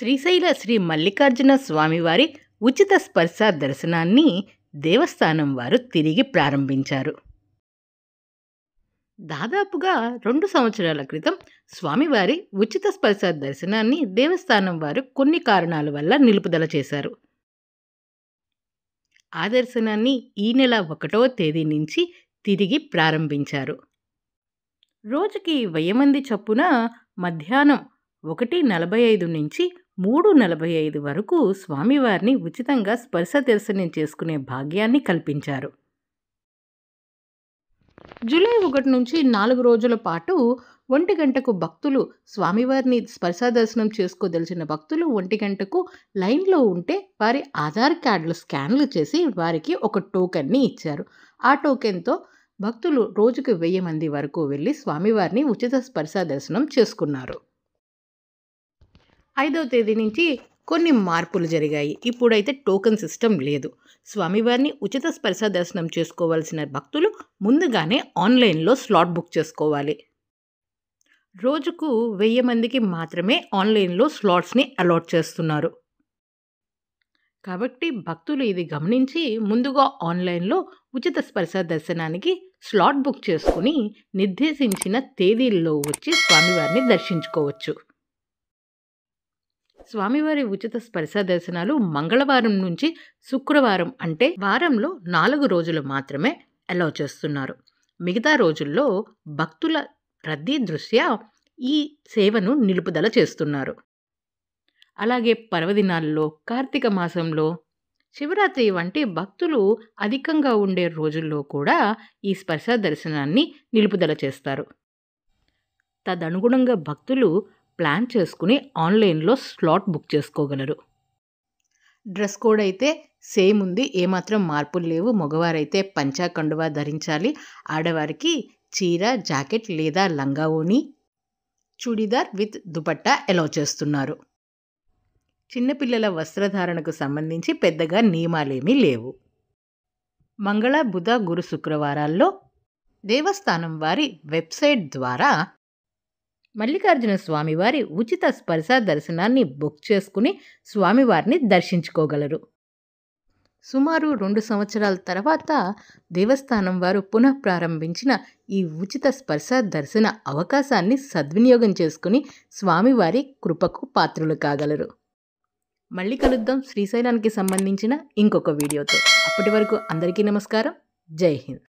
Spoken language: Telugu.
శ్రీశైల శ్రీ మల్లికార్జున స్వామివారి ఉచిత స్పర్శ దర్శనాన్ని దేవస్థానం వారు తిరిగి ప్రారంభించారు. దాదాపుగా 2 సంవత్సరాల క్రితం స్వామివారి ఉచిత స్పర్శ దర్శనాన్ని దేవస్థానం వారు కొన్ని కారణాల వల్ల నిలుపుదల చేశారు. ఆ దర్శనాన్ని ఈ నెల 1వ తేదీ నుంచి తిరిగి ప్రారంభించారు. రోజుకి 1000 మంది చొప్పున మధ్యాహ్నం 1:45 నుంచి 3:45 వరకు స్వామివారిని ఉచితంగా స్పర్శ దర్శనం చేసుకునే భాగ్యాన్ని కల్పించారు. జూలై 1 నుంచి 4 రోజుల పాటు 1 గంటకు భక్తులు స్వామివారిని స్పర్శ దర్శనం చేసుకోదలిచిన భక్తులు 1 గంటకు లైన్లో ఉంటే వారి ఆధార్ కార్డులు స్కాన్లు చేసి వారికి ఒక టోకెన్ని ఇచ్చారు. ఆ టోకెన్తో భక్తులు రోజుకు 1000 మంది వరకు వెళ్ళి స్వామివారిని ఉచిత స్పర్శ దర్శనం చేసుకున్నారు. 5వ తేదీ నుంచి కొన్ని మార్పులు జరిగాయి. ఇప్పుడైతే టోకెన్ సిస్టమ్ లేదు. స్వామివారిని ఉచిత స్పర్శ దర్శనం చేసుకోవాల్సిన భక్తులు ముందుగానే ఆన్లైన్లో స్లాట్ బుక్ చేసుకోవాలి. రోజుకు 1000 మందికి మాత్రమే ఆన్లైన్లో స్లాట్స్ని అలాట్ చేస్తున్నారు. కాబట్టి భక్తులు ఇది గమనించి ముందుగా ఆన్లైన్లో ఉచిత స్పర్శ దర్శనానికి స్లాట్ బుక్ చేసుకుని నిర్దేశించిన తేదీల్లో వచ్చి స్వామివారిని దర్శించుకోవచ్చు. స్వామివారి ఉచిత స్పర్శ దర్శనాలు మంగళవారం నుంచి శుక్రవారం అంటే వారంలో 4 రోజులు మాత్రమే అలౌ చేస్తున్నారు. మిగతా రోజుల్లో భక్తుల రద్దీ దృష్ట్యా ఈ సేవను నిలుపుదల చేస్తున్నారు. అలాగే పర్వదినాల్లో, కార్తీక మాసంలో, శివరాత్రి వంటి భక్తులు అధికంగా ఉండే రోజుల్లో కూడా ఈ స్పర్శ దర్శనాన్ని నిలుపుదల చేస్తారు. తదనుగుణంగా భక్తులు ప్లాన్ చేసుకుని ఆన్లైన్లో స్లాట్ బుక్ చేసుకోగలరు. డ్రెస్ కోడ్ అయితే సేమ్ ఉంది, ఏమాత్రం మార్పులు లేవు. మగవారైతే పంచా కండువా ధరించాలి. ఆడవారికి చీర, జాకెట్ లేదా లంగా ఓణి, చుడిదార్ విత్ దుపట్టా అలౌ చేస్తున్నారు. చిన్నపిల్లల వస్త్రధారణకు సంబంధించి పెద్దగా నియమాలేమీ లేవు. మంగళ, బుధ, గురు, శుక్రవారాల్లో దేవస్థానం వారి వెబ్సైట్ ద్వారా మల్లికార్జున స్వామివారి ఉచిత స్పర్శ దర్శనాన్ని బుక్ చేసుకుని స్వామివారిని దర్శించుకోగలరు. సుమారు 2 సంవత్సరాల తర్వాత దేవస్థానం వారు పునఃప్రారంభించిన ఈ ఉచిత స్పర్శ దర్శన అవకాశాన్ని సద్వినియోగం చేసుకుని స్వామివారి కృపకు పాత్రులు కాగలరు. మళ్ళీ కలుద్దాం శ్రీశైలానికి సంబంధించిన ఇంకొక వీడియోతో. అప్పటి వరకు అందరికీ నమస్కారం. జై హింద్.